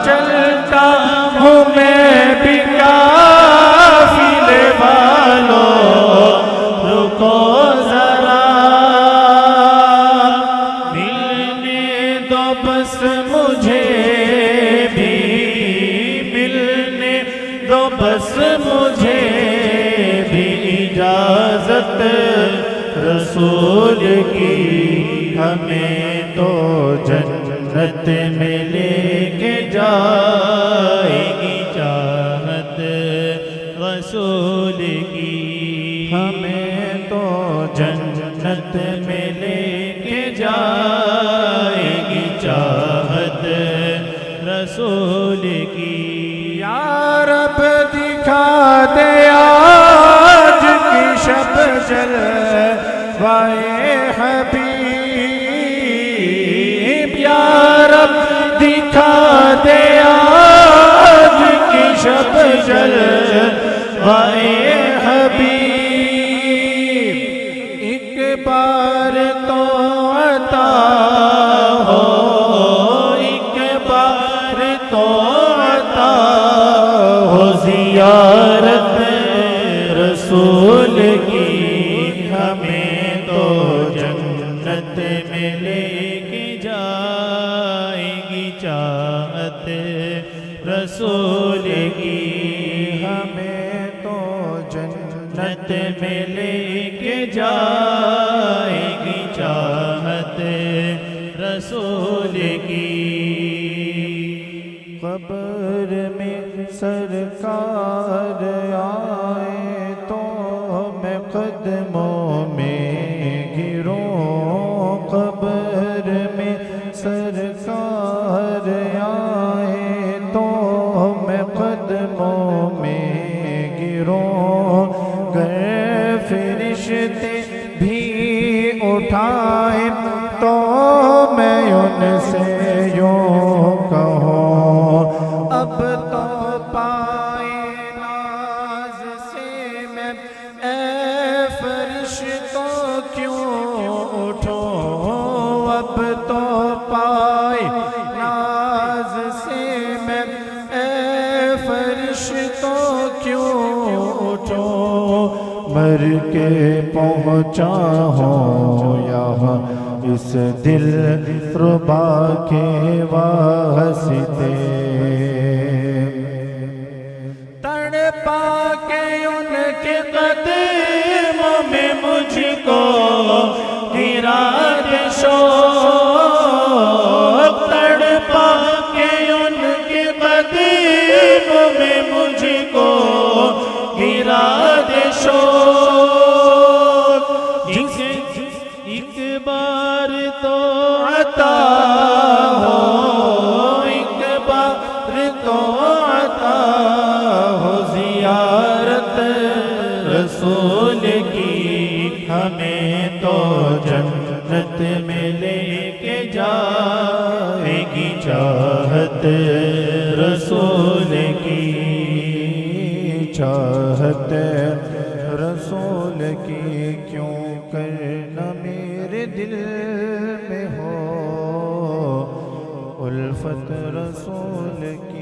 چلتا ہوں میں بھی قافلے والوں، رکو ذرا ملنے دو بس مجھے بھی، ملنے دو بس مجھے بھی اجازت رسول کی، ہمیں تو جنت میں لے کے جائے گی چاہت رسول کی، ہمیں تو جنت میں لے کے جائے گی چاہت رسول کی۔ یا رب دکھا دے آج کی شب جلوائے حبیب، یا رب دکھا دے آج کی شب جلوائے حبیب، ایک بار تو عطا ہو، ایک بار تو عطا ہو زیارت رسول کی، ہمیں تو جنت میں لے کے جائے گی چاہت رسول کی، ہمیں تو جنت میں لے کے جائے گی چاہت رسول کی۔ قبر میں سرکار آئے تو میں قدموں میں گروں، قبر میں سرکار آئے تو میں قدموں میں گروں، گر فرشتے بھی اٹھائے تو میں ان سے یوں کہوں، اب تو پائے ناز سے میں اے فرشتوں کیوں اٹھوں، اب تو پائے ناز سے میں اے فرشتوں کیوں اٹھوں، مر کے پہنچا ہوں یہاں اس دل ربا کے واسطے، تڑپا کے ان کے قدموں میں مجھ کو گرا دے شوق، تڑپا کے ان کے قدموں میں مجھ کو گرا دے شوق، ایک بار تو عطا ہو، ایک بار تو عطا ہو زیارت رسول کی، ہمیں تو جنت میں لے کے جائے گی چاہت رسول کی، چاہت رسول کی کیوں کرنا میرے دل میں ہو الفت رسول کی۔